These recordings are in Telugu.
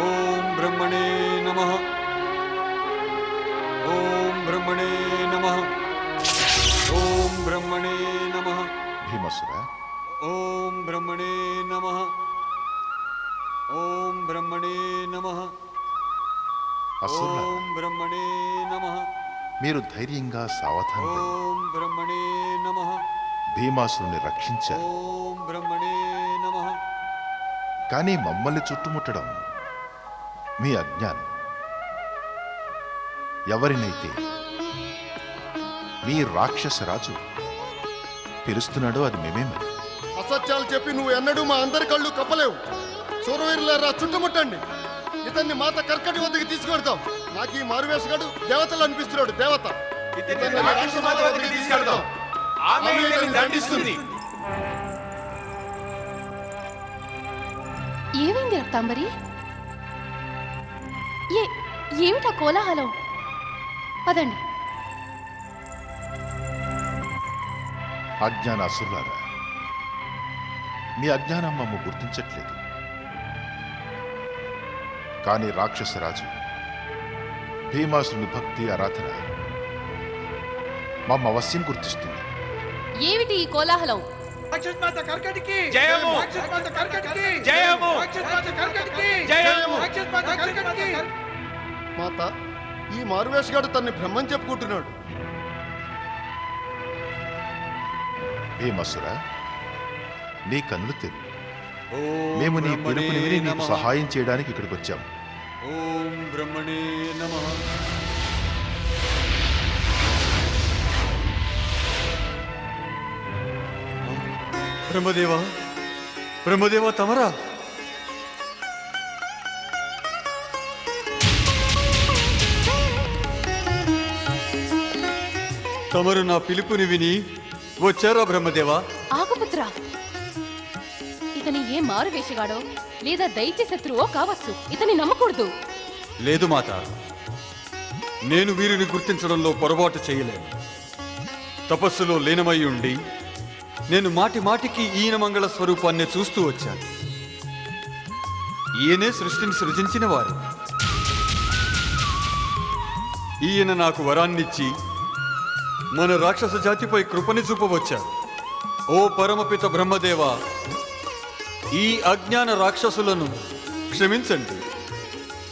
ఓం బ్రహ్మణే నమః. ఓం బ్రహ్మణే నమః. ఓం బ్రహ్మణే నమః. భీమసుర, ఓం బ్రహ్మణే నమః. ఓం బ్రహ్మణే నమః. అసురులారా, ఓం బ్రహ్మణే నమః. మీరు ధైర్యంగా సావధానంగా ఓం బ్రహ్మణే నమః. భీమాసురుని రక్షించారు. ఓం బ్రహ్మణే నమః. కానీ మమ్మల్ని చుట్టుముట్టడం మీ అజ్ఞానం. ఎవరినైతే మీ రాక్షసరాజు పిలుస్తున్నాడో అది మేమే మరి. అసత్యాలు చెప్పి నువ్వు ఎన్నడూ మా అందరి కళ్ళు కప్పలేవు. సూరవీరులారా, చుట్టుముట్టండి. ఇతన్ని మాత కర్కటి వద్దకు తీసుకెడతాం. నాకు ఈ మారువేషగాడు దేవతలు అనిపిస్తున్నాడు. దేవత ఇతన్ని రాక్షస మాత వద్దకు తీసుకెడతాం. ఆమె ఇతన్ని దండిస్తుంది. ఏమైంది రక్తాంబరి? ఏమిటా కోలాహలం? పదండి. అజ్ఞాన అసురులారా, మీ అజ్ఞానం మమ్మ గుర్తించట్లేదు. కానీ రాక్షసరాజు భీమాసురుని భక్తి ఆరాధన మమ్మ అవశ్యం గుర్తిస్తుంది. ఏమిటి ఈ కోలాహలం? మాత, ఈ మారువేషగాడు తన్ని బ్రహ్మం చెప్పుకుంటున్నాడు. భీమసుర, నీ కన్నులు తెరు. ఓం మేము నీ బ్రహ్మణే పిలుపుని విని నీకు నమః. సహాయం చేయడానికి ఇక్కడికి వచ్చాం. ఓం బ్రహ్మణే నమః. బ్రహ్మదేవా, బ్రహ్మదేవా, తమరా? తమరు నా పిలుపుని విని వచ్చారా బ్రహ్మదేవా? ఆకుపుత్ర, ఇతని ఏ మారు వేషగాడో లేదా దైత్య శత్రువో కావచ్చు. ఇతని నమ్మకూడదు. లేదు మాత, నేను వీరిని గుర్తించడంలో పొరపాటు చేయలేను. తపస్సులో లీనమై ఉండి నేను మాటి మాటికి ఈయన మంగళ స్వరూపాన్ని చూస్తూ వచ్చాను. ఈయనే సృష్టిని సృజించిన వారు. ఈయన నాకు వరాన్నిచ్చి మన రాక్షస జాతిపై కృపని చూపవచ్చారు. ఓ పరమపిత బ్రహ్మదేవా, ఈ అజ్ఞాన రాక్షసులను క్షమించండి.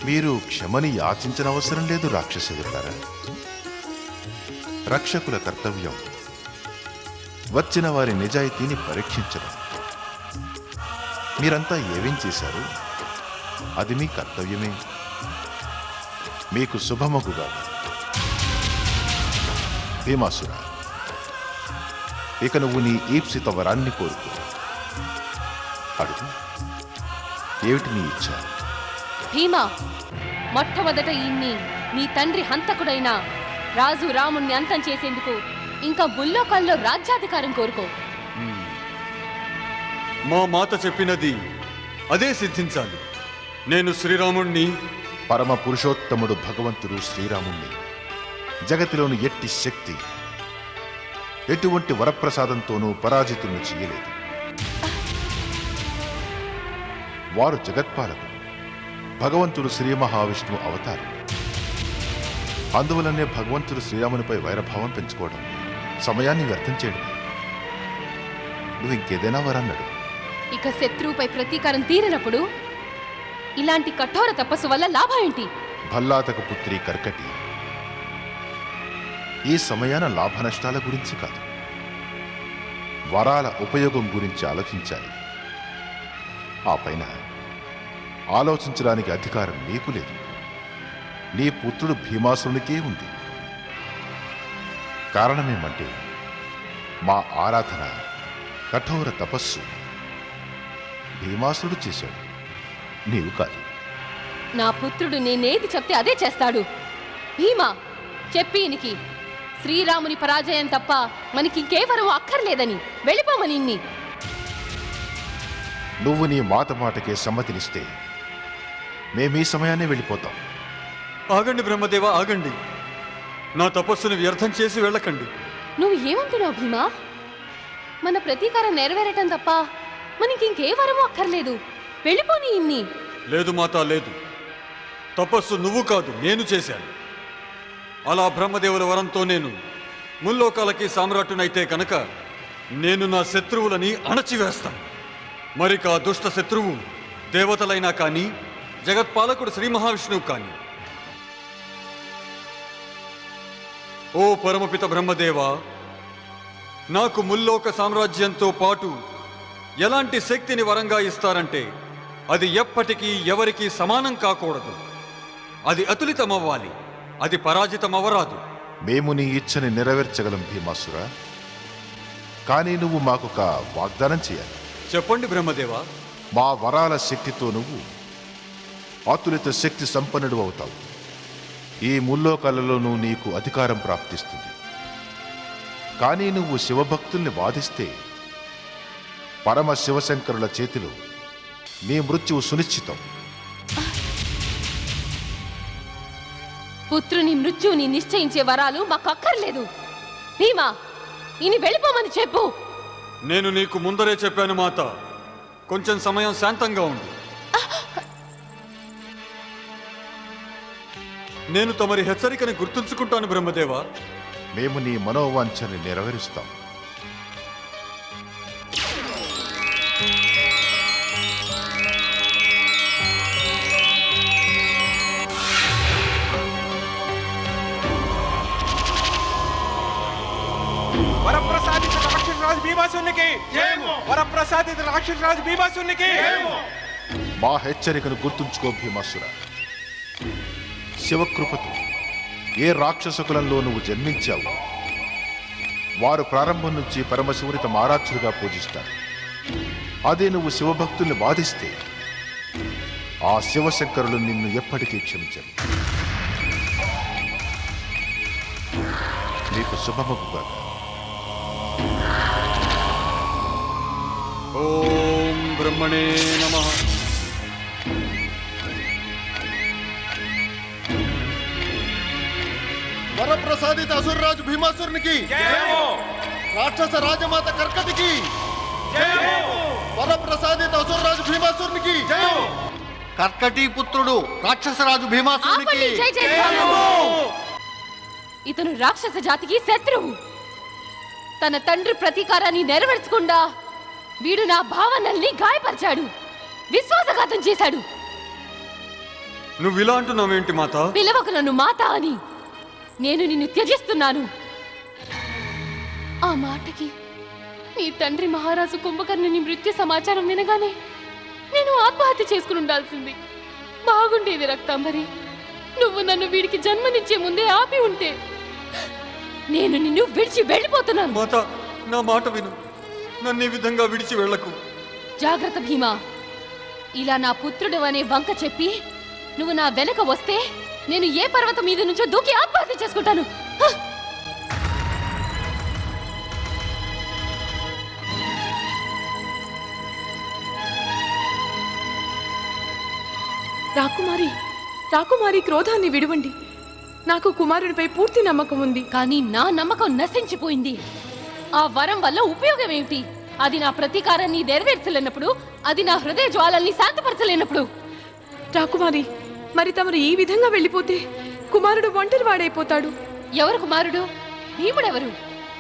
మీరు క్షమని యాచించిన అవసరం లేదు రాక్షసులారా. రక్షకుల కర్తవ్యం వచ్చిన వారి నిజాయితీని పరీక్షించడం. మీరంతా ఏమేం చేశారు అది మీ కర్తవ్యమే. మీకు శుభమగుగా. భీమాసుర, ఇక నువ్వు నీ ఈప్సిత వరాన్ని కోరుకో. అడుగు, ఏమిటి నీ ఇచ్చ? భీమా, మొట్టమొదట ఈయన్ని నీ తండ్రి హంతకుడైన రాజు రాముణ్ణి అంతం చేసేందుకు ఇంకా ముల్లోకాల్లో రాజ్యాధికారం కోరుకో. మా మాత చెప్పినది అదే సిద్ధించాలి. నేను శ్రీరాముణ్ణి, పరమ పురుషోత్తముడు భగవంతుడు శ్రీరాముణ్ణి జగతిలోని ఎట్టి శక్తి ఎటువంటి వరప్రసాదంతోనూ పరాజితులను చేయలేదు. వారు జగత్పాలకుడు, భగవంతుడు శ్రీ మహావిష్ణువు అవతారం. అందువలనే భగవంతుడు శ్రీరామునిపై వైరభావం పెంచుకోవడం, సమయాన్ని వ్యర్థం చేయడం. నువ్వు ఇంకేదైనా వరన్నాడు. ఇక శత్రువుపై ప్రతీకారం తీరినప్పుడు ఇలాంటి కఠోర తపస్సు వల్ల లాభం ఏంటి? భల్లాతక పుత్రి కర్కటి, ఈ సమయాన లాభ నష్టాల గురించి కాదు, వరాల ఉపయోగం గురించి ఆలోచించాలి. ఆ పైన ఆలోచించడానికి అధికారం నీకు లేదు. నీ పుత్రుడు భీమాసురునికే ఉంది. కారణమేమంటే మా ఆరాధన, కఠోర తపస్సు భీమాసురుడు చేశాడు, నీవు కాదు. నా పుత్రుడు నేనేది చెప్తే అదే చేస్తాడు. భీమా, చెప్పి ఈయనకి శ్రీరాముని పరాజయం తప్ప మనకింకే వరం అక్కర్లేదని వెళ్ళిపోమని ఇన్ని. నువ్వు నీ మాటకే సమ్మతినిస్తే మేమీ సమయాన్ని వెళ్ళిపోతాం. ఆగండి బ్రహ్మదేవా, ఆగండి. నా తపస్సును వ్యర్థం చేసి వెళ్ళకండి. నువ్వు ఏమంటున్నావు భీమా? మన ప్రతీకారం నెరవేరటం తప్ప మనకింకే వరము అక్కర్లేదు. వెళ్ళిపోని ఇన్ని. లేదు మాత, లేదు. తపస్సు నువ్వు కాదు, నేను చేశాను. అలా బ్రహ్మదేవుల వరంతో నేను ముల్లోకాలకి సామ్రాట్టునైతే కనుక నేను నా శత్రువులని అణచివేస్తాను. మరిక ఆ దుష్ట శత్రువు దేవతలైనా కానీ జగత్పాలకుడు శ్రీ మహావిష్ణువు కానీ. ఓ పరమపిత బ్రహ్మదేవా, నాకు ముల్లోక సామ్రాజ్యంతో పాటు ఎలాంటి శక్తిని వరంగా ఇస్తారంటే అది ఎప్పటికీ ఎవరికీ సమానం కాకూడదు. అది అతులితమవ్వాలి, అది పరాజితమవరాదు. మేము నీ ఇచ్చని నెరవేర్చగలం భీమాసుర. కానీ నువ్వు మాకొక వాగ్దానం చేయాలి. చెప్పండి బ్రహ్మదేవా. మా వరాల శక్తితో నువ్వు అతులిత శక్తి సంపన్నుడు అవుతావు. ఈ ముల్లోకాలలోనూ నీకు అధికారం ప్రాప్తిస్తుంది. కానీ నువ్వు శివభక్తుల్ని వాదిస్తే పరమ శివశంకరుల చేతిలో నీ మృత్యువు సునిశ్చితం. పుత్రుని మృత్యువుని నిశ్చయించే వరాలు మాకు అక్కర్లేదు. భీమా, ఇని వెళ్ళిపోమని చెప్పు. నేను నీకు ముందరే చెప్పాను మాత, కొంచెం సమయం శాంతంగా ఉండు. నేను తమరి హెచ్చరికని గుర్తుంచుకుంటాను బ్రహ్మదేవా. మేము నీ మనోవాంఛని నెరవేరుస్తాం. వరప్రసాదిత రాక్షసరాజు భీమాసునికి వరప్రసాదిత రాక్షసరాజు భీమాసునికి. మా హెచ్చరికను గుర్తుంచుకో భీమాసుర. శివకృపతో ఏ రాక్షసకులంలో నువ్వు జన్మించావు వారు ప్రారంభం నుంచి పరమశివుని తమ ఆరాధ్యులుగా పూజిస్తారు. అదే నువ్వు శివభక్తుల్ని బాధిస్తే ఆ శివశంకరులు నిన్ను ఎప్పటికీ క్షమించరు. నీకు శుభమగుగా. ఓం బ్రహ్మణే నమః. వరప్రసాదిత అసురరాజు భీమాసురునికి, రాక్షస రాజమాత కర్కటికి, వరప్రసాదిత అసురరాజు భీమాసురునికి, కర్కటి పుత్రుడు రాక్షసరాజు భీమాసురునికి. ఆపండి, జై జయకాలము. ఇతను రాక్షస జాతికి శత్రువు. తన తండ్రి ప్రతీకారాన్ని నెరవేర్చకుండా వీడు నా భావనల్ని గాయపరిచాడు, విశ్వాసఘాతం చేశాడు. నువ్వు ఇలా అంటున్నావేంటి మాత? పిలవకు నన్ను మాత అని. నేను నిన్ను త్యజిస్తున్నాను. ఆ మాటకి నీ తండ్రి మహారాజు కుంభకర్ణుని మృత్యు సమాచారం వినగానే నేను ఆత్మహత్య చేసుకుని ఉండాల్సింది. బాగుండేది రక్తాంబరి, నువ్వు నన్ను వీడికి జన్మనిచ్చే ముందే ఆపి ఉంటే. నేను నిన్ను విడిచి వెళ్ళిపోతున్నాను. మాత, నా మాట విను. నన్ను ఈ విధంగా విడిచి వెళ్ళకు. జాగ్రత్త భీమా. ఇలా నా పుత్రుడు అనే వంక చెప్పి నువ్వు నా వెనక వస్తే నేను ఏ పర్వతం మీద నుంచో దూకి ఆత్మహత్య చేసుకుంటాను. రాకుమారి, రాకుమారి, క్రోధాన్ని విడవండి. నాకు కుమారుడిపై పూర్తి నమ్మకం ఉంది. కానీ నా నమ్మకం నశించిపోయింది. ఆ వరం వల్ల ఉపయోగం ఏమిటి? అది నా ప్రతీకారాన్ని నెరవేర్చలేనప్పుడు, అది నా హృదయ జ్వాలల్ని శాంతపరచలేనప్పుడు. రాకుమారి, మరి తమరు ఈ విధంగా వెళ్ళిపోతే కుమారుడు ఒంటరి వాడైపోతాడు. ఎవరు కుమారుడు? భీముడెవరు?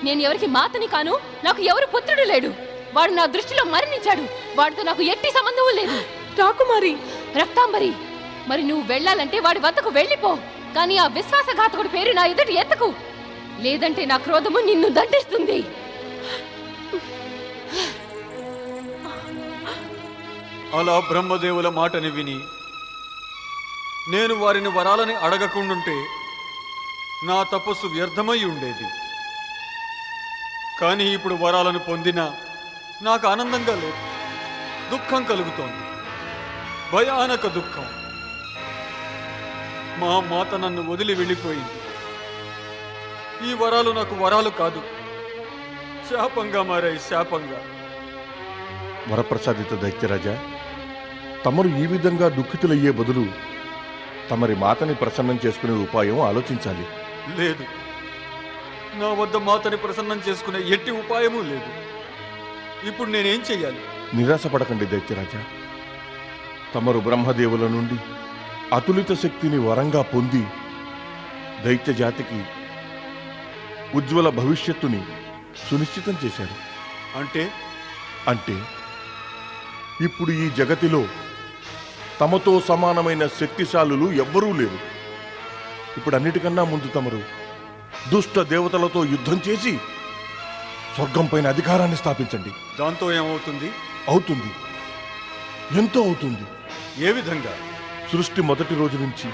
నేను ఎవరికి మాతని కాను. నాకు ఎవరు పుత్రుడు లేడు. వాడు నా దృష్టిలో మరణించాడు. వాడితో నాకు ఎట్టి సంబంధం లేదు. రాకుమారి, రక్తాంబరి, మరి నువ్వు వెళ్ళాలంటే వాడి వద్దకు వెళ్ళిపో. కానీ ఆ విశ్వాసఘాతకుడి పేరు నా ఎదుటి ఎత్తకు. లేదంటే నా క్రోధము నిన్ను దండిస్తుంది. అలా బ్రహ్మదేవుల మాటని విని నేను వారిని వరాలని అడగకుండుంటే నా తపస్సు వ్యర్థమై ఉండేది. కానీ ఇప్పుడు వరాలను పొందినా నాకు ఆనందంగా లేదు, దుఃఖం కలుగుతోంది, భయానక దుఃఖం. మా మాత నన్ను వదిలి వెళ్ళిపోయింది. ఈ వరాలు నాకు వరాలు కాదు, శాపంగా మారాయి, శాపంగా. వరప్రసాదిత దైత్యరాజా, తమరు ఈ విధంగా దుఃఖితులయ్యే బదులు తమరి మాతని ప్రసన్నం చేసుకునే ఉపాయం ఆలోచించాలి. లేదు, నా వద్ద మాతని ప్రసన్నం చేసుకునే ఎట్టి ఉపాయమూ లేదు. ఇప్పుడు నేనేం చెయ్యాలి? నిరాశపడకండి దైత్యరాజా. తమరు బ్రహ్మదేవుల నుండి అతులిత శక్తిని వరంగా పొంది దైత్య జాతికి ఉజ్వల భవిష్యత్తుని సునిశ్చితం చేశారు. అంటే ఇప్పుడు ఈ జగతిలో తమతో సమానమైన శక్తిశాలులు ఎవ్వరూ లేరు. ఇప్పుడు అన్నిటికన్నా ముందు తమరు దుష్ట దేవతలతో యుద్ధం చేసి స్వర్గం పైన అధికారాన్ని స్థాపించండి. దాంతో ఏమవుతుంది? అవుతుంది, ఎంతో అవుతుంది. ఏ విధంగా? సృష్టి మొదటి రోజు నుంచి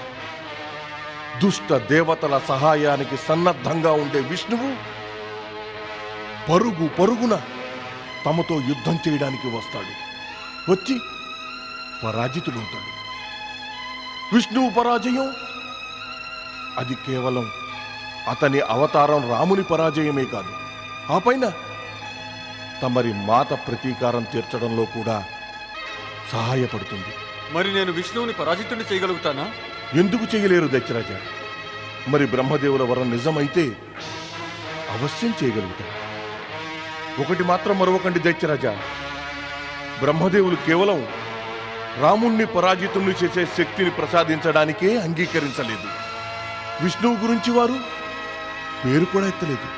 దుష్ట దేవతల సహాయానికి సన్నద్ధంగా ఉండే విష్ణువు పరుగు పరుగున తమతో యుద్ధం చేయడానికి వస్తాడు. వచ్చి పరాజితుడవుతాడు. విష్ణువు పరాజయం అది కేవలం అతని అవతారం రాముని పరాజయమే కాదు, ఆ పైన తమరి మాత ప్రతీకారం తీర్చడంలో కూడా సహాయపడుతుంది. మరి నేను విష్ణువుని పరాజితుడిని చేయగలుగుతానా? ఎందుకు చేయలేరు దైత్యరాజా? మరి బ్రహ్మదేవుల వరం నిజమైతే అవశ్యం చేయగలుగుతారు. ఒకటి మాత్రం మరొకండి దైత్యరాజా, బ్రహ్మదేవులు కేవలం రాముణ్ణి పరాజితుణ్ణి చేసే శక్తిని ప్రసాదించడానికే అంగీకరించలేదు. విష్ణువు గురించి వారు పేరు కూడా ఎత్తలేదు.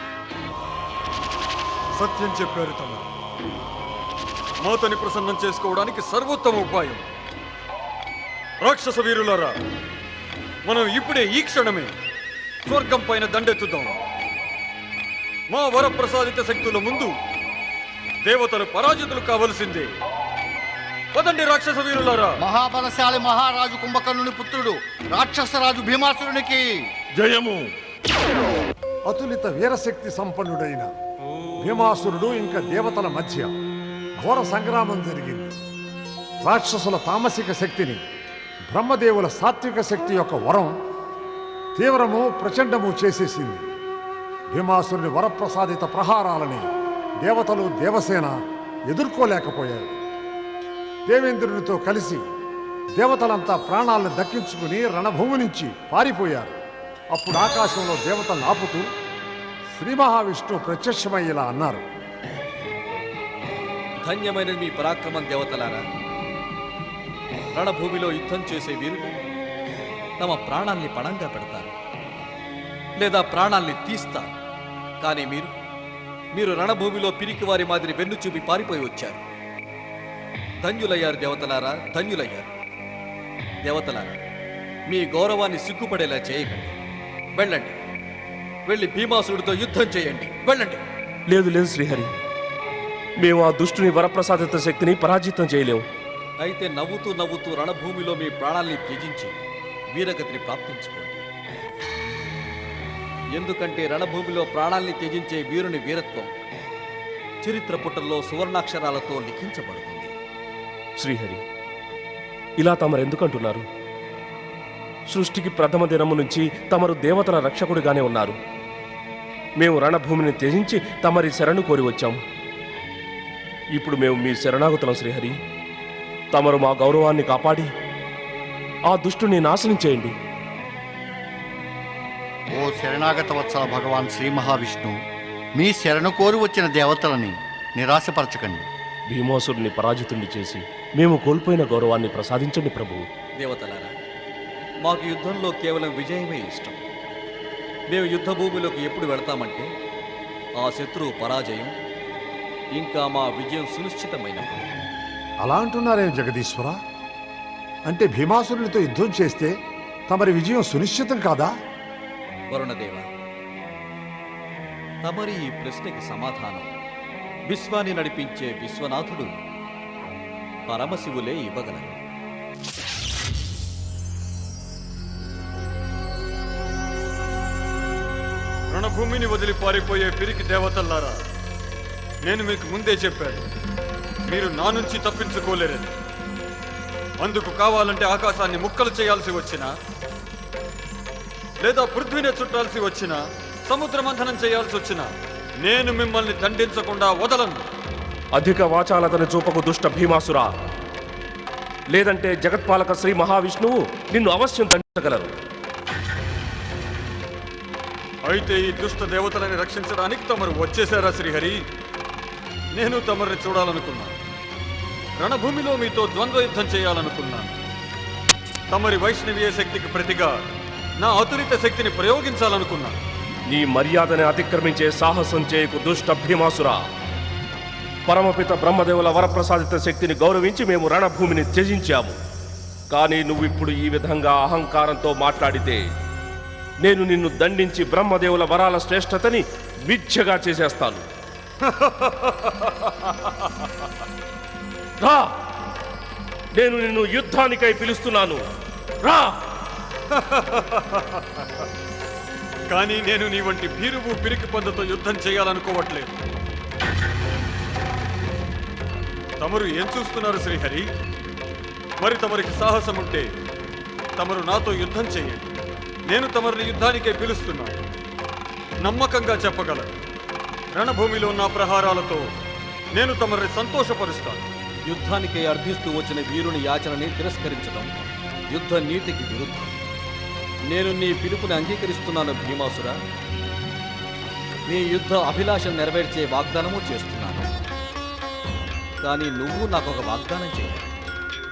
సత్యం చెప్పారు తమ. మాతని ప్రసన్నం చేసుకోవడానికి సర్వోత్తమ ఉపాయం. రాక్షస వీరులారా, మనం ఇప్పుడే ఈ క్షణమే స్వర్గం పైన దండెత్తుదాం. మా వరప్రసాదిత శక్తుల ముందు దేవతలు పరాజితులు కావలసిందే. పదండి రాక్షస వీరులారా. మహాబలశాలి మహారాజు కుంభకర్ణుని పుత్రుడు రాక్షసరాజు భీమాసురునికి జయము. అతులిత వీరశక్తి సంపన్నుడైన భీమాసురుడు ఇంకా దేవతల మధ్య ఘోర సంగ్రామం జరిగింది. రాక్షసుల తామసిక శక్తిని బ్రహ్మదేవుల సాత్విక శక్తి యొక్క వరం తీవ్రము ప్రచండము చేసేసింది. భీమాసురుని వరప్రసాదిత ప్రహారాలని దేవతలు దేవసేన ఎదుర్కోలేకపోయారు. దేవేంద్రునితో కలిసి దేవతలంతా ప్రాణాలను దక్కించుకుని రణభూమి నుంచి పారిపోయారు. అప్పుడు ఆకాశంలో దేవతలను ఆపుతూ శ్రీ మహావిష్ణువు ప్రత్యక్షమై ఇలా అన్నారు: ధన్యమైనది మీ పరాక్రమం దేవతలారా. రణభూమిలో యుద్ధం చేసే వీరులు తమ ప్రాణాల్ని పణంగా పెడతారు, లేదా ప్రాణాల్ని తీస్తారు. కానీ మీరు రణభూమిలో పిరికి వారి మాదిరి వెన్ను చూపి పారిపోయి వచ్చారు. ధన్యులయ్యారు దేవతలారా, ధన్యులయ్యారు. దేవతలారా, మీ గౌరవాన్ని సిగ్గుపడేలా చేయకండి. వెళ్ళండి, వెళ్ళి భీమాసురుడితో యుద్ధం చేయండి. వెళ్ళండి. లేదు లేదు శ్రీహరి, మేము ఆ దుష్టుని వరప్రసాదిత శక్తిని పరాజితం చేయలేము. అయితే నవ్వుతూ నవ్వుతూ రణభూమిలో మీ ప్రాణాల్ని త్యజించి వీరగతిని ప్రాప్తించుకోండి. ఎందుకంటే రణభూమిలో ప్రాణాల్ని త్యజించే వీరుని వీరత్వం చరిత్ర పుటల్లో సువర్ణాక్షరాలతో లిఖించబడుతుంది. శ్రీహరి, ఇలా తమరెందుకంటున్నారు? సృష్టికి ప్రథమ దినము నుంచి తమరు దేవతల రక్షకుడిగానే ఉన్నారు. మేము రణభూమిని త్యజించి తమరి శరణు కోరి వచ్చాము. ఇప్పుడు మేము మీ శరణాగతులం శ్రీహరి. తమరు మా గౌరవాన్ని కాపాడి ఆ దుష్టుని నాశనం చేయండి. ఓ శరణాగత వత్సల భగవాన్ శ్రీ మహావిష్ణు, మీ శరణు కోరి వచ్చిన దేవతలని నిరాశపరచకండి. భీమాసురుని పరాజితుణ్ణి చేసి మేము కోల్పోయిన గౌరవాన్ని ప్రసాదించండి ప్రభువు. దేవతలారా, మాకు యుద్ధంలో కేవలం విజయమే ఇష్టం. మేము యుద్ధ భూమిలోకి ఎప్పుడు వెళతామంటే ఆ శత్రువు పరాజయం ఇంకా మా విజయం సునిశ్చితమైనప్పుడు. అలా అంటున్నారేం జగదీశ్వర? అంటే భీమాసురునితో యుద్ధం చేస్తే తమరి విజయం సునిశ్చితం కాదా? వరుణదేవ, తమరి ఈ ప్రశ్నకి సమాధానం విశ్వాన్ని నడిపించే విశ్వనాథుడు పరమశివులే ఇవ్వగలరు. రణభూమిని వదిలి పారిపోయే పిరికి దేవతల్లారా, నేను మీకు ముందే చెప్పాను, మీరు నా నుంచి తప్పించుకోలేరని. అందుకు కావాలంటే ఆకాశాన్ని ముక్కలు చేయాల్సి వచ్చినా, లేదా పృథ్వీని చుట్టాల్సి వచ్చినా, సముద్ర మంథనం చేయాల్సి వచ్చినా నేను మిమ్మల్ని దండించకుండా వదలను. అధిక వాచాలతను చూపకు దుష్ట భీమాసురా. లేదంటే జగత్పాలక శ్రీ మహావిష్ణువు నిన్ను అవశ్యం దండించగలరు. అయితే ఈ దుష్ట దేవతలని రక్షించడానికి తమరు వచ్చేశారా శ్రీహరి? నేను తమరిని చూడాలనుకున్నాను. రణభూమిలో మీతో ద్వంద్వ యుద్ధం చేయాలనుకున్నాను. తమరి వైష్ణవీయ శక్తికి ప్రతిగా నా అతులిత శక్తిని ప్రయోగించాలనుకున్నాను. నీ మర్యాదని అతిక్రమించే సాహసం చేయకు దుష్ట భీమాసురా. పరమపిత బ్రహ్మదేవుల వరప్రసాదిత శక్తిని గౌరవించి మేము రణభూమిని త్యజించాము. కానీ నువ్విప్పుడు ఈ విధంగా అహంకారంతో మాట్లాడితే నేను నిన్ను దండించి బ్రహ్మదేవుల వరాల శ్రేష్టతని మిథ్యగా చేసేస్తాను. రా, నేను నిన్ను యుద్ధానికై పిలుస్తున్నాను. రా. కానీ నేను నీ వంటి భీరువు పిరికి పొందతో యుద్ధం చేయాలనుకోవట్లేదు. తమరు ఏం చూస్తున్నారు శ్రీహరి? మరి తమరికి సాహసం ఉంటే తమరు నాతో యుద్ధం చేయండి. నేను తమరిని యుద్ధానికే పిలుస్తున్నాను. నమ్మకంగా చెప్పగలను, రణభూమిలో నా ప్రహారాలతో నేను తమరిని సంతోషపరుస్తాను. యుద్ధానికై అర్థిస్తూ వచ్చిన వీరుని యాచనని తిరస్కరించడం యుద్ధ నీతికి విరుద్ధం. నేను నీ పిలుపుని అంగీకరిస్తున్నాను భీమాసుర. నీ యుద్ధ అభిలాషను నెరవేర్చే వాగ్దానము చేస్తున్నాను. కానీ నువ్వు నాకు ఒక వాగ్దానం చేయాలి.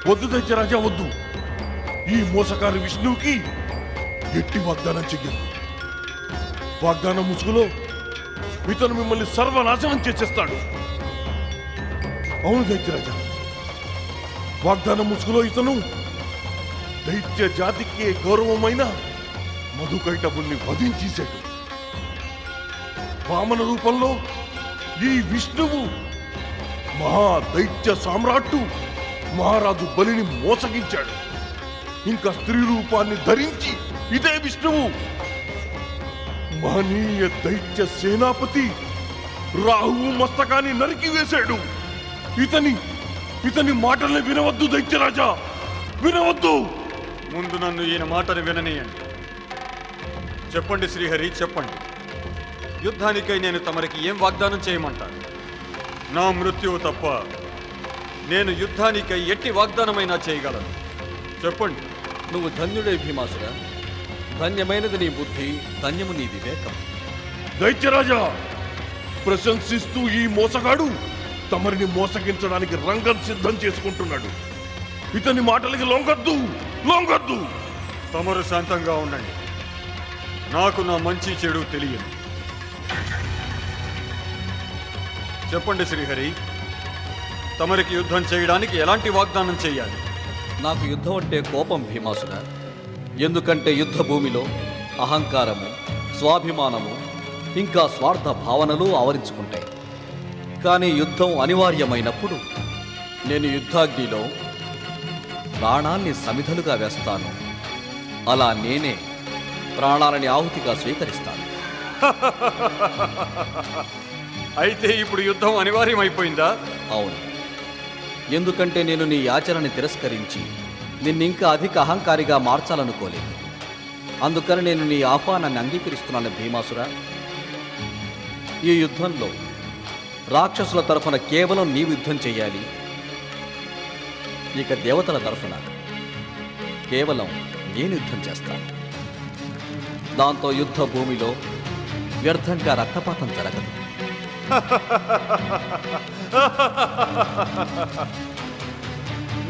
వద్దు దైత్యరాజా, వద్దు. ఈ మోసకారి విష్ణువుకి ఎట్టి వాగ్దానం చెయ్యదు. వాగ్దానం ముసుగులో ఇతను మిమ్మల్ని సర్వనాశనం చేసేస్తాడు. అవును దైత్యరాజా, వాగ్దానం ముసుగులో ఇతను దైత్య జాతికి గౌరవమైన మధుకైటబుల్ని వధించేశాడు. వామన రూపంలో ఈ విష్ణువు మహా దైత్య సామ్రాట్టు మహారాజు బలిని మోసగించాడు. ఇంకా స్త్రీ రూపాన్ని ధరించి ఇదే విష్ణువు మహనీయ దైత్య సేనాపతి రాహువు మస్తకాన్ని నరికివేశాడు. ఇతని మాటల్ని వినవద్దు దైత్యరాజా, వినవద్దు. ముందు నన్ను ఈయన మాటను విననీయండి. చెప్పండి శ్రీహరి, చెప్పండి. యుద్ధానికై నేను తమరికి ఏం వాగ్దానం చేయమంటారు? నా మృత్యువు తప్ప నేను యుద్ధానికై ఎట్టి వాగ్దానమైనా చేయగలను. చెప్పండి. నువ్వు ధన్యుడే భీమాసుర. ధన్యమైనది నీ బుద్ధి, ధన్యము నీ వివేకం. దైత్యరాజా, ప్రశంసిస్తూ ఈ మోసగాడు తమరిని మోసగించడానికి రంగం సిద్ధం చేసుకుంటున్నాడు. ఇతని మాటలకి లొంగొద్దు, లొంగొద్దు. తమరు శాంతంగా ఉండండి. నాకు నా మంచి చెడు తెలియదు. చెప్పండి శ్రీహరి, తమరికి యుద్ధం చేయడానికి ఎలాంటి వాగ్దానం చేయాలి? నాకు యుద్ధం అంటే కోపం భీమాసుర. ఎందుకంటే యుద్ధ భూమిలో అహంకారము, స్వాభిమానము, ఇంకా స్వార్థ భావనలు ఆవరించుకుంటాయి. కానీ యుద్ధం అనివార్యమైనప్పుడు నేను యుద్ధాగ్నిలో ప్రాణాల్ని సమిధలుగా వేస్తాను. అలా నేనే ప్రాణాలని ఆహుతిగా స్వీకరిస్తాను. అయితే ఇప్పుడు యుద్ధం అనివార్యమైపోయిందా? అవును. ఎందుకంటే నేను నీ ఆచరణని తిరస్కరించి నిన్నింకా అధిక అహంకారిగా మార్చాలనుకోలేదు. అందుకని నేను నీ ఆహ్వానాన్ని అంగీకరిస్తున్నాను భీమాసుర. ఈ యుద్ధంలో రాక్షసుల తరఫున కేవలం నీవు యుద్ధం చెయ్యాలి. ఇక దేవతల తరఫున కేవలం నేను యుద్ధం చేస్తాను. దాంతో యుద్ధ భూమిలో వ్యర్థంగా రక్తపాతం జరగదు.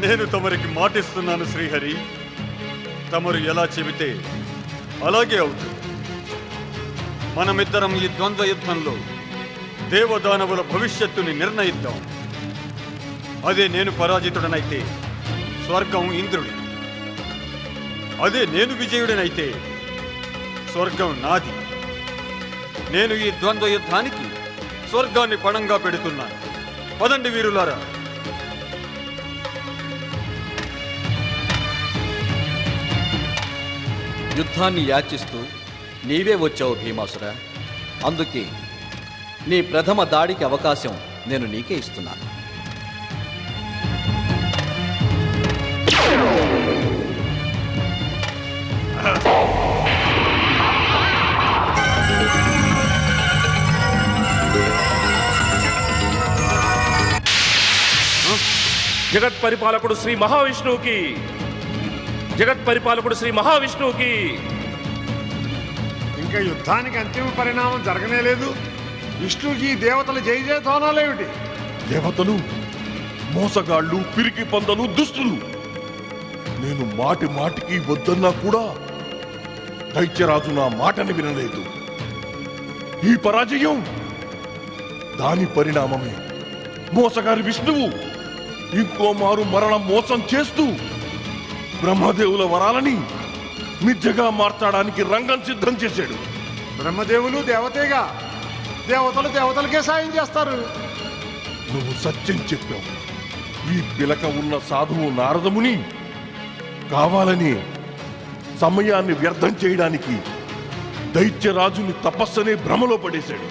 నేను తమరికి మాటిస్తున్నాను శ్రీహరి, తమరు ఎలా చెబితే అలాగే అవుతుంది. మనమిద్దరం ఈ ద్వంద్వ యుద్ధంలో దేవదానవుల భవిష్యత్తుని నిర్ణయిద్దాం. అదే నేను పరాజితుడనైతే స్వర్గం ఇంద్రుడి, అదే నేను విజయుడనైతే స్వర్గం నాది. నేను ఈ ద్వంద్వ యుద్ధానికి స్వర్గాన్ని పణంగా పెడుతున్నాను. పదండి వీరులారా. యుద్ధాన్ని యాచిస్తూ నీవే వచ్చావు భీమాసుర. అందుకే నీ ప్రథమ దాడికి అవకాశం నేను నీకే ఇస్తున్నాను. జగత్ పరిపాలకుడు శ్రీ మహావిష్ణువుకి, జగత్ పరిపాలకుడు శ్రీ మహావిష్ణువుకి. ఇంకా యుద్ధానికి అంతిమ పరిణామం జరగనే లేదు. విష్ణుకి దేవతల జయ నేను మాటి మాటికి వద్దన్నా కూడా దైత్యరాజు నా మాటని వినలేదు. ఈ పరాజయం దాని పరిణామమే. మోసగారి విష్ణువు ఇంకో మారు మరణం మోసం చేస్తూ బ్రహ్మదేవుల వరాలని మిథ్యగా మార్చడానికి రంగం సిద్ధం చేశాడు. బ్రహ్మదేవులు దేవతేగా, దేవతలు దేవతలకే సాయం చేస్తారు. నువ్వు సత్యం చెప్పావు. ఈ పిలక ఉన్న సాధువు నారదముని కావాలని సమయాన్ని వ్యర్థం చేయడానికి దైత్యరాజుని తపస్సనే భ్రమలో పడేశాడు.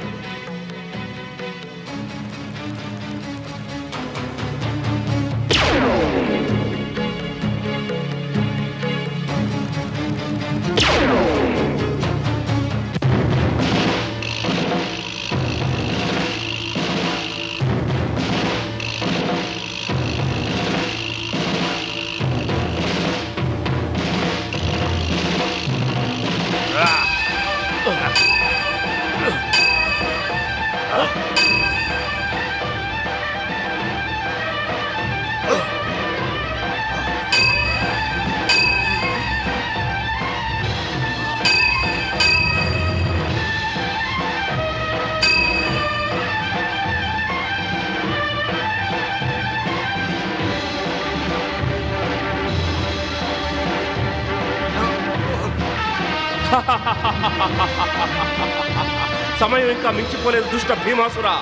సమయం ఇంకా మించిపోలేదు దుష్ట భీమాసురా.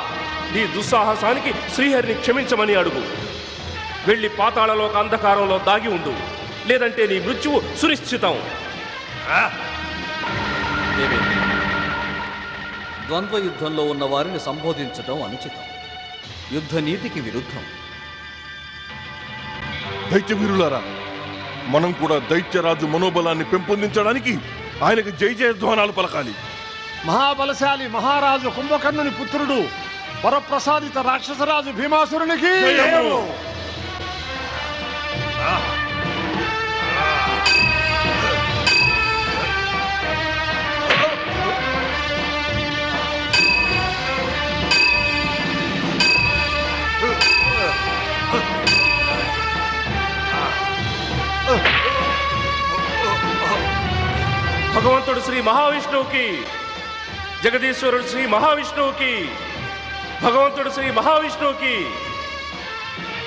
నీ దుస్సాహసానికి శ్రీహరిని క్షమించమని అడుగు. వెళ్ళి పాతాళలోక అంధకారంలో దాగి ఉండు, లేదంటే నీ మృత్యువు సునిశ్చితం. దేవేంద్ర, ద్వంద్వ యుద్ధంలో ఉన్న వారిని సంబోధించడం అనుచితం, యుద్ధ నీతికి విరుద్ధం. దైత్యవీరులారా, మనం కూడా దైత్యరాజు మనోబలాన్ని పెంపొందించడానికి ఆయనకు జై జయధ్వానాలు పలకాలి. మహాబలశాలి మహారాజు కుంభకర్ణుని పుత్రుడు వరప్రసాదిత రాక్షసరాజు భీమాసురునికి జయము! భగవంతుడు శ్రీ మహావిష్ణువుకి, జగదీశ్వరుడు శ్రీ మహావిష్ణువుకి, భగవంతుడు శ్రీ మహావిష్ణువుకి.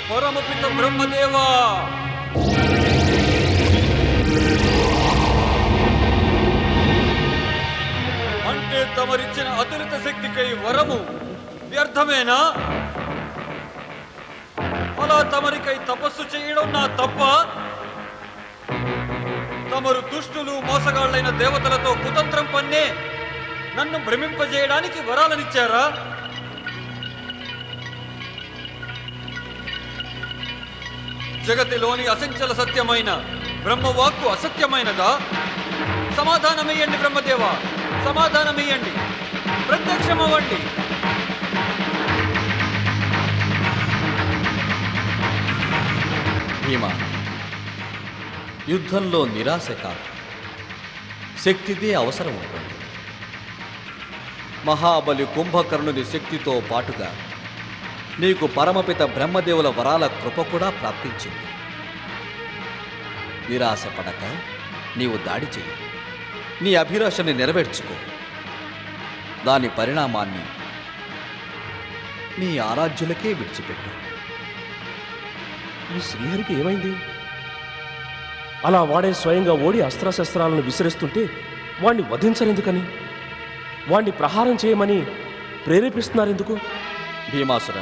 పరమపిత బ్రహ్మదేవా, అంటే తమరిచ్చిన అతులిత శక్తికై వరము వ్యర్థమేనా? అలా తమరికై తపస్సు చేయడం నా తప్ప? తమరు దుష్టులు మోసగాళ్లైన దేవతలతో కుతంత్రం పన్నే నన్ను భ్రమింపజేయడానికి వరాలనిచ్చారా? జగతిలోని అసంచల సత్యమైన బ్రహ్మవాక్కు అసత్యమైనదా? సమాధానమియ్యండి బ్రహ్మదేవా, సమాధానమియ్యండి, ప్రత్యక్షమవ్వండి. భీమా, యుద్ధంలో నిరాశ కాదు, శక్తిదే అవసరం ఉంటుంది. మహాబలి కుంభకర్ణుని శక్తితో పాటుగా నీకు పరమపిత బ్రహ్మదేవుల వరాల కృప కూడా ప్రాప్తించింది. నిరాశ పడక నీవు దాడి చెయ్యి, నీ అభిలాషని నెరవేర్చుకో. దాని పరిణామాన్ని నీ ఆరాధ్యులకే విడిచిపెట్టు. ఈ శ్రీహరికి ఏమైంది? అలా వాడే స్వయంగా ఓడి అస్త్రశస్త్రాలను విసిరిస్తుంటే వాణ్ణి వధించరెందుకని, వాణ్ణి ప్రహారం చేయమని ప్రేరేపిస్తున్నారెందుకు? భీమాసుర,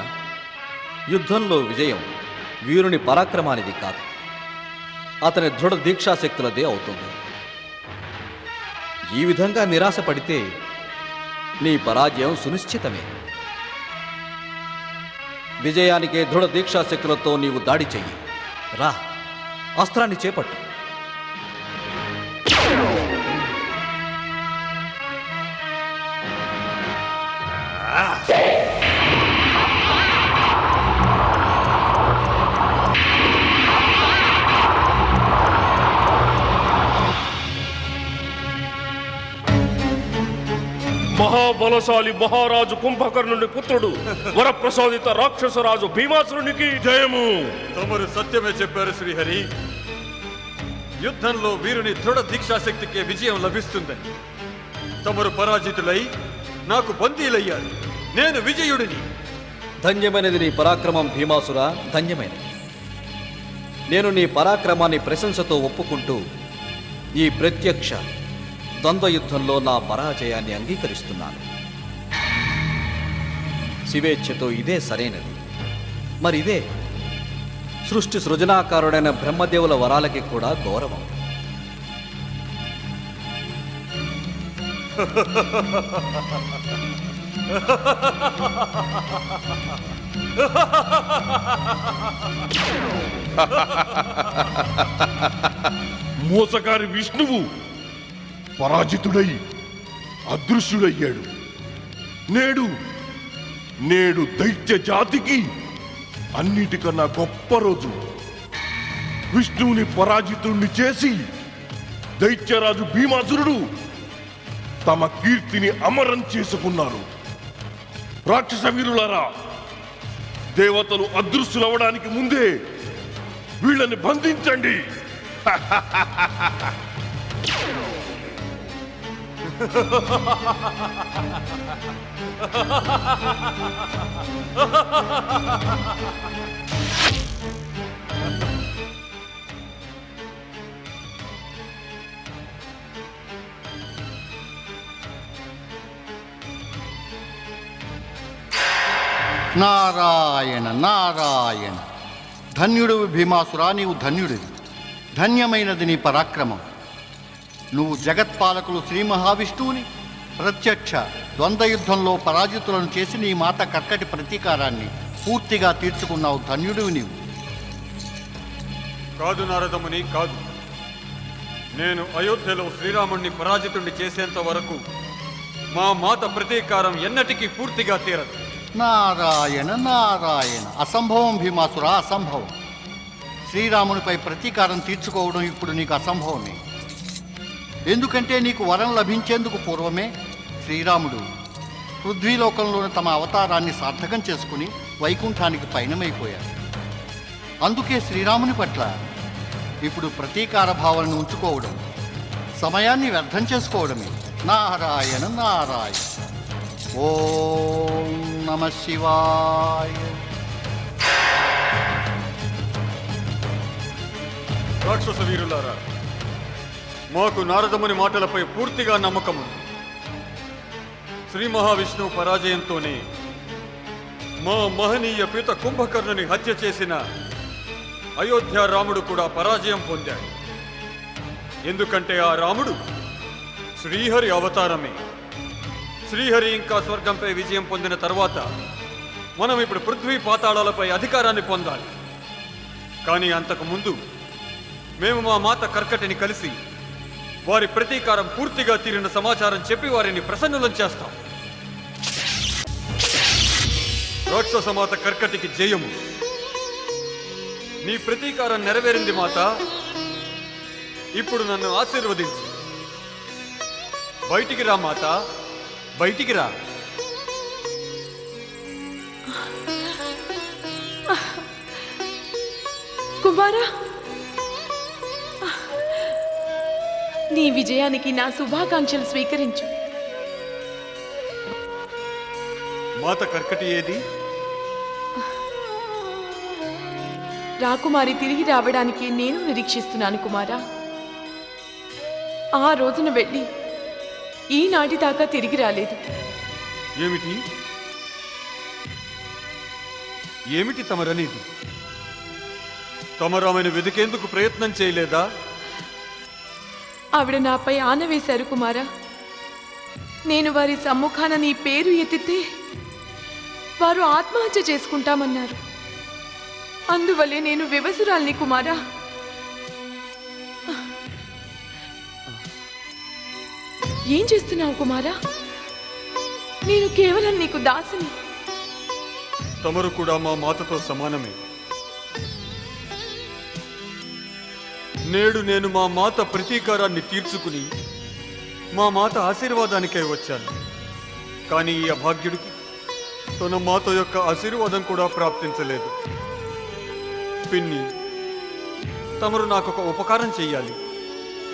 యుద్ధంలో విజయం వీరుని పరాక్రమానిది కాదు, అతని దృఢ దీక్షాశక్తులదే అవుతుంది. ఈ విధంగా నిరాశ పడితే నీ పరాజయం సునిశ్చితమే. విజయానికే దృఢ దీక్షాశక్తులతో నీవు దాడి చెయ్యి. రా, అస్త్రాన్ని చేపట్టు. మహాబలశాలి మహారాజు కుంభకర్ణుని పుత్రుడు వరప్రసాదిత రాక్షసరాజు భీమాసురునికి జయము. తమరు సత్యమే చెప్పారు శ్రీహరి. యుద్ధంలో వీరుని దృఢ దీక్షాశక్తికే విజయం లభిస్తుందని. తమరు పరాజితులై నాకు బందీలయ్యారు. నేను విజయుడిని. ధన్యమైనది నీ పరాక్రమం భీమాసుర, ధన్యమైనది. నేను నీ పరాక్రమాన్ని ప్రశంసతో ఒప్పుకుంటూ ఈ ప్రత్యక్ష ద్వంద్వ యుద్ధంలో నా పరాజయాన్ని అంగీకరిస్తున్నాను. శివేచ్ఛతో ఇదే సరైనది. మరి ఇదే సృష్టి సృజనాకారుడైన బ్రహ్మదేవుల వరాలకి కూడా గౌరవం. మోసగారి విష్ణువు పరాజితుడై అదృశ్యుడయ్యాడు. నేడు దైత్య జాతికి అన్నిటికన్నా గొప్ప రోజు. విష్ణువుని పరాజితుణ్ణి చేసి దైత్యరాజు భీమాసురుడు తమ కీర్తిని అమరం చేసుకున్నారు. రాక్షస వీరులారా, దేవతలు అదృశ్యులవడానికి ముందే వీళ్ళని బంధించండి. నారాయణ నారాయణ. ధన్యుడు భీమాసురా, నీవు ధన్యుడివి. ధన్యమైనది నీ పరాక్రమం. నువ్వు జగత్పాలకులు శ్రీ మహావిష్ణువుని ప్రత్యక్ష ద్వంద్వయుద్ధంలో పరాజితులను చేసి నీ మాత కర్కటి ప్రతీకారాన్ని పూర్తిగా తీర్చుకున్నావు. ధన్యుడివి నీవు. కాదు నారదముని, కాదు. నేను అయోధ్యలో శ్రీరాముణ్ణి పరాజితుణ్ణి చేసేంత వరకు మా మాత ప్రతీకారం ఎన్నటికీ పూర్తిగా తీరదు. నారాయణ నారాయణ. అసంభవం భీమాసురా, అసంభవం. శ్రీరామునిపై ప్రతీకారం తీర్చుకోవడం ఇప్పుడు నీకు అసంభవమే. ఎందుకంటే నీకు వరం లభించేందుకు పూర్వమే శ్రీరాముడు పృథ్వీలోకంలోని తమ అవతారాన్ని సార్థకం చేసుకుని వైకుంఠానికి పయనమైపోయారు. అందుకే శ్రీరాముని పట్ల ఇప్పుడు ప్రతీకార భావనను ఉంచుకోవడం, సమయాన్ని వ్యర్థం చేసుకోవడమే. నారాయణ నారాయణ. ఓం నమః శివాయ. రాక్షస వీరులారా, మాకు నారదముని మాటలపై పూర్తిగా నమ్మకము. శ్రీ మహావిష్ణువు పరాజయంతోనే మా మహనీయ పిత కుంభకర్ణుని హత్య చేసిన అయోధ్య రాముడు కూడా పరాజయం పొందాడు. ఎందుకంటే ఆ రాముడు శ్రీహరి అవతారమే. శ్రీహరి ఇంకా స్వర్గంపై విజయం పొందిన తర్వాత మనం ఇప్పుడు పృథ్వీ పాతాళాలపై అధికారాన్ని పొందాలి. కానీ అంతకు ముందు మేము మా మాత కర్కటిని కలిసి వారి ప్రతీకారం పూర్తిగా తీరిన సమాచారం చెప్పి వారిని ప్రసన్నులం చేస్తాం. రాక్షస మాత కర్కటికి జయము. నీ ప్రతీకారం నెరవేరింది మాత. ఇప్పుడు నన్ను ఆశీర్వదించు. బయటికి రా మాత, బయటికి రా. కుమారా, నీ విజయానికి నా శుభాకాంక్షలు స్వీకరించు. మాత కర్కటి ఏది? రాకుమారి తిరిగి రావడానికి నేను నిరీక్షిస్తున్నాను కుమారా. ఆ రోజున వెళ్ళి ఈనాటి దాకా తిరిగి రాలేదు. ఏమిటి ఏమిటి తమరనేది? తమరామెను వెతికేందుకు ప్రయత్నం చేయలేదా? ఆవిడ నాపై ఆన వేశారు కుమారా. నేను వారి సమ్ముఖాన నీ పేరు ఎత్తితే వారు ఆత్మహత్య చేసుకుంటామన్నారు. అందువల్లే నేను వివసురాల్ని కుమారా. ఏం చేస్తున్నావు కుమారా? నేను కేవలం నీకు దాసిని. తమరు కూడా మా మాతతో సమానమే. నేడు నేను మా మాత ప్రతీకారాన్ని తీర్చుకుని మా మాత ఆశీర్వాదానికై వచ్చాను. కానీ ఈ అభాగ్యుడికి తన మాత యొక్క ఆశీర్వాదం కూడా ప్రాప్తించలేదు. పిన్ని, తమరు నాకొక ఉపకారం చెయ్యాలి.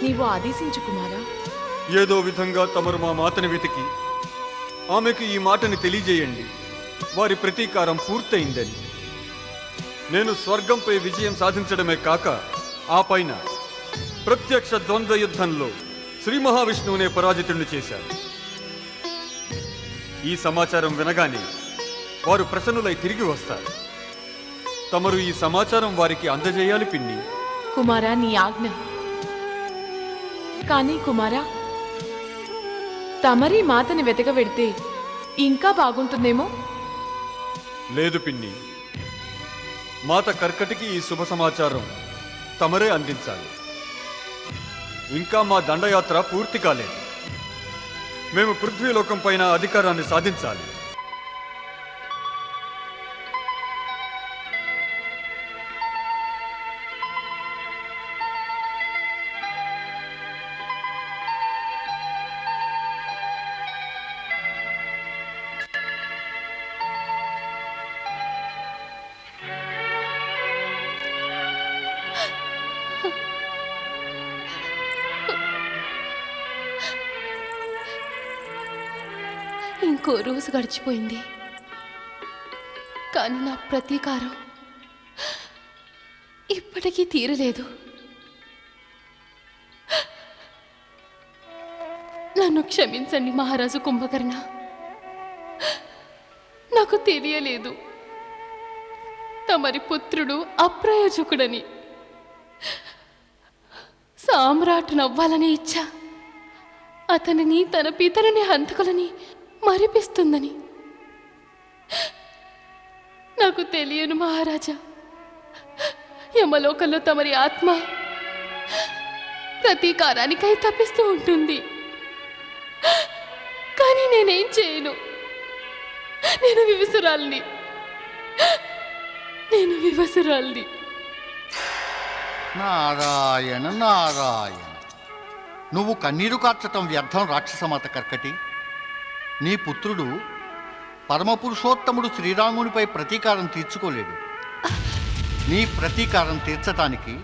నీవు ఆదేశించు కుమారా. ఏదో విధంగా తమరు మా మాతని వెతికి ఆమెకు ఈ మాటని తెలియజేయండి. వారి ప్రతీకారం పూర్తయిందని. నేను స్వర్గంపై విజయం సాధించడమే కాక ఆ పైన ప్రత్యక్ష ద్వంద్వ యుద్ధంలో శ్రీ మహావిష్ణువునే పరాజితుడిని చేశారు. ఈ సమాచారం వినగానే వారు ప్రసన్నులై తిరిగి వస్తారు. తమరు ఈ సమాచారం వారికి అందజేయాలి పిన్ని. కుమారా, నీ ఆజ్ఞ. కానీ కుమారా, తమరి మాతని వెతకబెడితే ఇంకా బాగుంటుందేమో. లేదు పిన్ని, మాత కర్కటికి ఈ శుభ సమాచారం తమరే అందించాలి. ఇంకా మా దండయాత్ర పూర్తి కాలేదు. మేము పృథ్వీలోకం పైన అధికారాన్ని సాధించాలి. ఇంకో రోజు గడిచిపోయింది. కానీ నా ప్రతీకారం ఇప్పటికీ తీరలేదు. నన్ను క్షమించండి మహారాజు కుంభకర్ణ. నాకు తెలియలేదు తమరి పుత్రుడు అప్రయోజకుడని. సామ్రాట్టునవ్వాలనే ఇచ్చ అతనిని తన పితరుని హంతకులని మరిపిస్తుందని. నాకు తెలియను మహారాజా. యమలోకంలో తమరి ఆత్మ ప్రతీకారానికై తప్పిస్తూ ఉంటుంది. కానీ నేనేం చేయను. నేను వివసురాల్ని. నారాయణ నారాయణ. నువ్వు కన్నీరు కార్చటం వ్యర్థం రాక్షసమాత కర్కటి. నీ పుత్రుడు పరమపురుషోత్తముడు శ్రీరామునిపై ప్రతీకారం తీర్చుకోలేడు. నీ ప్రతీకారం తీర్చటానికి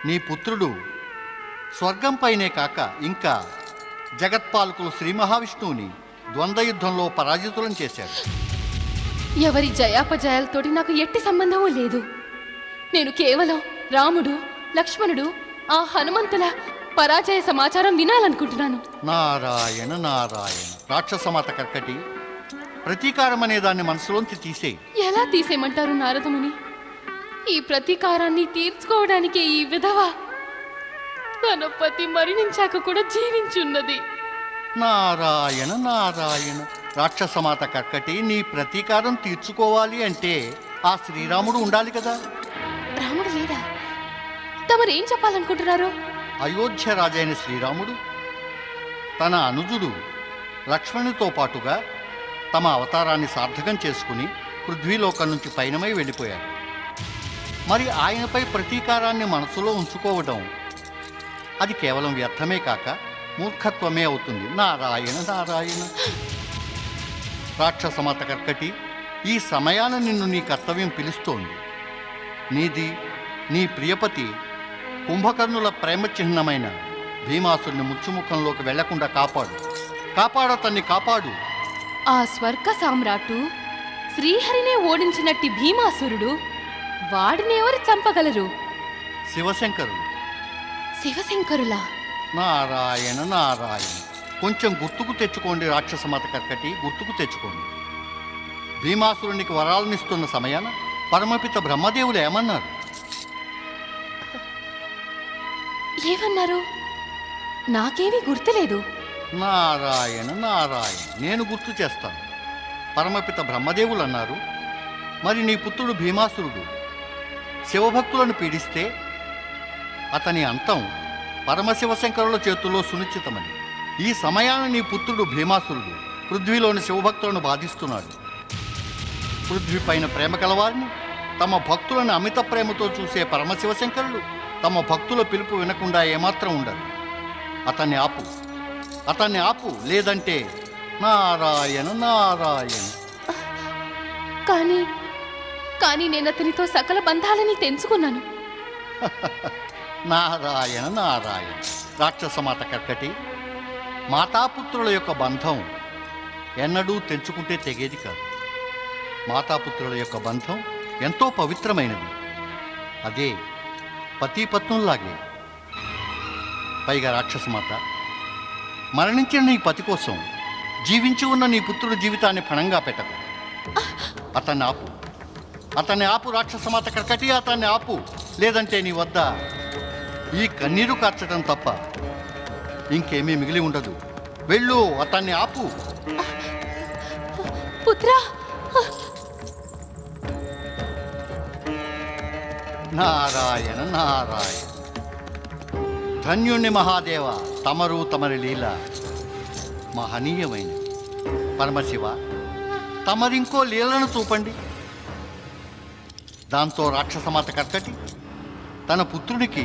నీ పుత్రుడు స్వర్గంపైనే కాక ఇంకా జగత్పాలకులు శ్రీ మహావిష్ణువుని ద్వంద్వయుద్ధంలో పరాజితులను చేశాడు. ఎవరి జయాపజయాలతోటి నాకు ఎట్టి సంబంధమూ లేదు. నేను కేవలం రాముడు, లక్ష్మణుడు, ఆ హనుమంతుల పరాజయ సమాచారం వినాలనుకుంటున్నాను. నారాయణ నారాయణ. రాక్షసమాత కర్కటి, ప్రతీకారం అనే దాన్ని మనసులోంచి తీసేయి. ఎలా తీసేయమంటారు నారదముని? ఈ ప్రతీకారాన్ని తీర్చుకోవడానికి ఈ విధవ తన పతి మరణించాక కూడా జీవించున్నది. నారాయణ నారాయణ. రాక్షసమాత కర్కటి, నీ ప్రతీకారం తీర్చుకోవాలి అంటే ఆ శ్రీరాముడు ఉండాలి కదా. రాముడు లేడా? తమరేం చెప్పాలనుకుంటున్నారు? అయోధ్య రాజైన శ్రీరాముడు తన అనుజుడు లక్ష్మణునితో పాటుగా తమ అవతారాన్ని సార్థకం చేసుకుని పృథ్వీలోకం నుంచి పయనమై వెళ్ళిపోయారు. మరి ఆయనపై ప్రతీకారాన్ని మనసులో ఉంచుకోవడం అది కేవలం వ్యర్థమే కాక మూర్ఖత్వమే అవుతుంది. నారాయణ నారాయణ. రాక్షసమాత కర్కటి, ఈ సమయాన నిన్ను నీ కర్తవ్యం పిలుస్తోంది. నీది నీ ప్రియపతి కుంభకర్ణుల ప్రేమ చిహ్నమైన భీమాసురుని మృత్యుముఖంలోకి వెళ్లకుండా కాపాడతన్ని కాపాడు. ఆ స్వర్గ సామ్రాట్టు శ్రీహరినే ఓడించినట్టి భీమాసురుడు వాడిని ఎవరు చంపగలరు? శివశంకరుడు. శివశంకరులా? నారాయణ నారాయణ. కొంచెం గుర్తుకు తెచ్చుకోండి రాక్షసమాత కర్కటి, గుర్తుకు తెచ్చుకోండి. భీమాసురునికి వరాలనిస్తున్న సమయాన పరమపిత బ్రహ్మదేవులు ఏమన్నారు? ఏమన్నారు? నాకేమీ గుర్తులేదు. నారాయణ నారాయణ. నేను గుర్తు చేస్తాను. పరమపిత బ్రహ్మదేవులు అన్నారు, మరి నీ పుత్రుడు భీమాసురుడు శివభక్తులను పీడిస్తే అతని అంతం పరమశివశంకరుల చేతుల్లో సునిశ్చితమని. ఈ సమయాన నీ పుత్రుడు భీమాసురుడు పృథ్వీలోని శివభక్తులను బాధిస్తున్నాడు. పృథ్వీ పైన ప్రేమ కలవారిని తమ భక్తులను అమిత ప్రేమతో చూసే పరమశివశంకరులు తమ భక్తుల పిలుపు వినకుండా ఏమాత్రం ఉండరు. అతన్ని ఆపు, లేదంటే నారాయణ నారాయణ. కానీ నేను అతనితో సకల బంధాలని తెంచుకున్నాను. నారాయణ నారాయణ. రాక్షసమాత కర్కటి, మాతాపుత్రుల యొక్క బంధం ఎన్నడూ తెంచుకుంటే తెగేది కాదు. మాతాపుత్రుల యొక్క బంధం ఎంతో పవిత్రమైనది. అదే పతిపత్నుల్లాగే. పైగా రాక్షసమాత, మరణించిన నీ పతి కోసం జీవించి ఉన్న నీ పుత్రుడి జీవితాన్ని పణంగా పెట్టకు. అతన్ని ఆపు రాక్షసమాత కర్కటి, అతన్ని ఆపు. లేదంటే నీ వద్ద ఈ కన్నీరు కార్చడం తప్ప ఇంకేమీ మిగిలి ఉండదు. వెళ్ళు, అతన్ని ఆపు. పుత్రా, నారాయణ నారాయణ. ధన్యుణ్ణి మహాదేవ, తమరు తమరి లీల మహనీయమైనది. పరమశివ, తమరింకో లీలను చూపండి. దాంతో రాక్షసమాత కర్కటి తన పుత్రునికి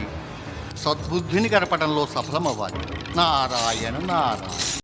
సద్బుద్ధిని గడపడంలో సఫలమవ్వాలి. నారాయణ నారాయణ.